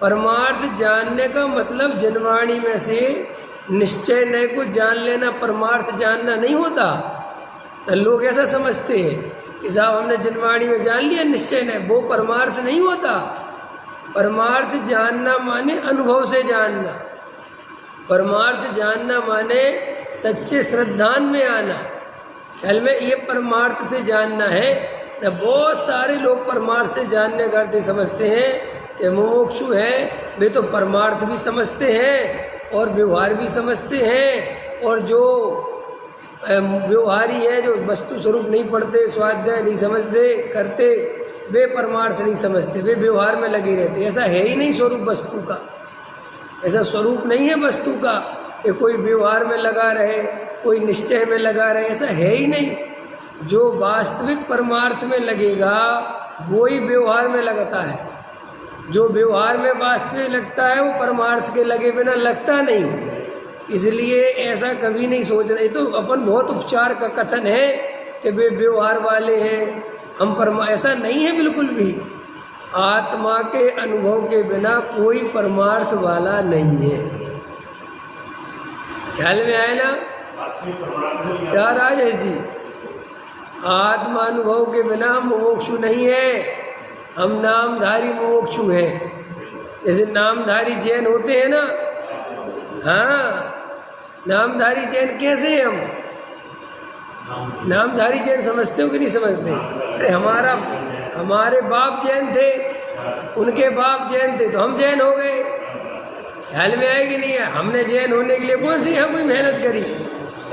परमार्थ जानने का मतलब जनवाणी में से निश्चय नय को जान लेना परमार्थ जानना नहीं होता। लोग ऐसा समझते हैं कि साहब हमने जनवाणी में जान लिया निश्चय नय, वो परमार्थ नहीं होता। परमार्थ जानना माने अनुभव से जानना, परमार्थ जानना माने सच्चे श्रद्धान में आना। ख्याल में ये परमार्थ से जानना है ना। बहुत सारे लोग परमार्थ से जानने का अर्थ समझते हैं कि मुमुक्षु है, वे तो परमार्थ भी समझते हैं और व्यवहार भी समझते हैं, और जो व्यवहारी है, जो वस्तु स्वरूप नहीं पढ़ते, स्वाध्याय नहीं समझते करते, वे परमार्थ नहीं समझते, वे व्यवहार में लगे रहते। ऐसा है ही नहीं स्वरूप वस्तु का, ऐसा स्वरूप नहीं है वस्तु का कि कोई व्यवहार में लगा रहे, कोई निश्चय में लगा रहे, ऐसा है ही नहीं। जो वास्तविक परमार्थ में लगेगा वो ही व्यवहार में लगता है। जो व्यवहार में वास्तविक लगता है वो परमार्थ के लगे बिना लगता नहीं। इसलिए ऐसा कभी नहीं सोचना। ये तो अपन बहुत उपचार का कथन है कि वे व्यवहार वाले हैं, हम ऐसा नहीं है बिल्कुल भी। आत्मा के अनुभव के बिना कोई परमार्थ वाला नहीं है। ख्याल में आए ना क्या राजेश जी? आत्मा अनुभव के बिना हम मुमुक्षु नहीं है, हम नामधारी मुमुक्षु हैं। जैसे नामधारी जैन होते हैं ना, हाँ, नामधारी जैन कैसे हैं हम? नामधारी जैन समझते हो कि नहीं समझते? अरे हमारे बाप जैन थे, उनके बाप जैन थे, तो हम जैन हो गए। ख्याल में आए कि नहीं है? हमने जैन होने के लिए कौन सी यहाँ कोई मेहनत करी?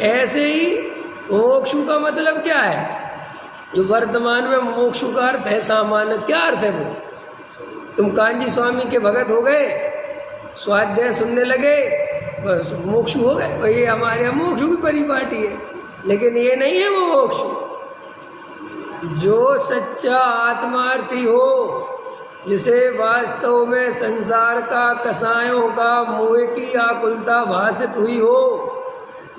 ऐसे ही मोक्षु का मतलब क्या है? जो वर्तमान में मोक्षु का अर्थ है सामान्य, क्या अर्थ है वो? तुम कांजी स्वामी के भगत हो गए, स्वाध्याय सुनने लगे, बस मोक्षु हो गए। भाई ये हमारे यहाँ मोक्षु की परिपाटी है, लेकिन ये नहीं है वो मोक्षु। जो सच्चा आत्मार्थी हो, जिसे वास्तव में संसार का कसायों का मोह की आकुलता भासित हुई हो,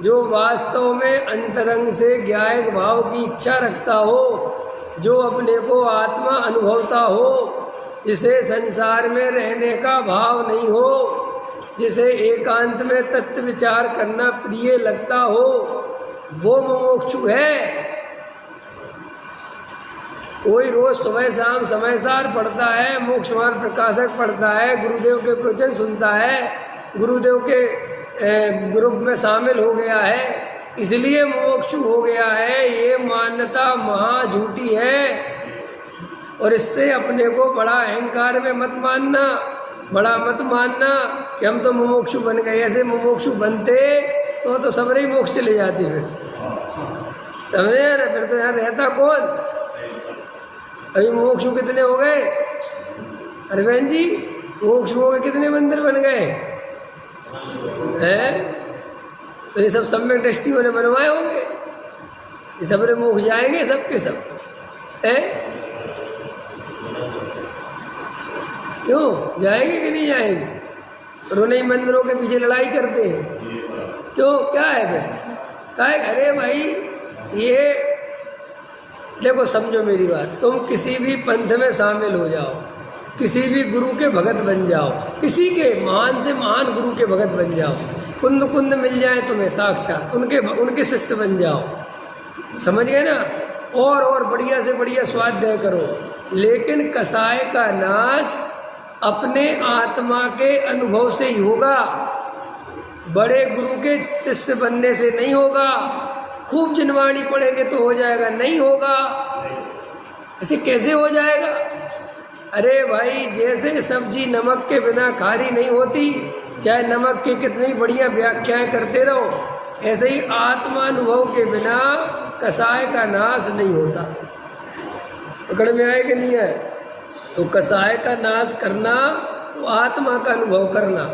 जो वास्तव में अंतरंग से ज्ञायक भाव की इच्छा रखता हो, जो अपने को आत्मा अनुभवता हो, जिसे संसार में रहने का भाव नहीं हो, जिसे एकांत में तत्व विचार करना प्रिय लगता हो, वो मुमुक्षु है। कोई रोज सुबह शाम समयसार पढ़ता है, मोक्षमार्ग प्रकाशक पढ़ता है, गुरुदेव के प्रवचन सुनता है, गुरुदेव के ग्रुप में शामिल हो गया है, इसलिए मोक्षु हो गया है, ये मान्यता महा झूठी है। और इससे अपने को बड़ा अहंकार में मत मानना, बड़ा मत मानना कि हम तो मुमुक्षु बन गए। ऐसे मुमुक्षु बनते तो सबरे ही मोक्ष चले जाते, फिर समझे ना? फिर तो यहाँ रहता कौन? अभी मुमुक्षु कितने हो गए? अरे बहन जी, मुमुक्षु हो गए कितने मंदिर बन गए हैं? तो ये सब सम्यक दृष्टियों ने बनवाए होंगे, ये सबरे मोक्ष जाएंगे सब के सब है? क्यों जाएंगे कि नहीं जाएंगे? और उन्हीं मंदिरों के पीछे लड़ाई करते हैं, क्यों? क्या है फिर? क्या है? अरे भाई ये देखो, समझो मेरी बात, तुम किसी भी पंथ में शामिल हो जाओ, किसी भी गुरु के भगत बन जाओ, किसी के महान से महान गुरु के भगत बन जाओ, कुंद कुंद मिल जाए तुम्हें साक्षात, उनके शिष्य बन जाओ, समझ गए ना? और बढ़िया से बढ़िया स्वाध्याय करो, लेकिन कसाय का नाश अपने आत्मा के अनुभव से ही होगा, बड़े गुरु के शिष्य बनने से नहीं होगा। खूब जनवाणी पढ़ेंगे तो हो जाएगा? नहीं होगा। ऐसे कैसे हो जाएगा? अरे भाई, जैसे सब्जी नमक के बिना खारी नहीं होती, चाहे नमक की कितनी बढ़िया व्याख्याएं करते रहो, ऐसे ही आत्मानुभव के बिना कसाय का नाश नहीं होता। पकड़ में आए कि नहीं है? तो कसाय का नाश करना तो आत्मा का अनुभव करना।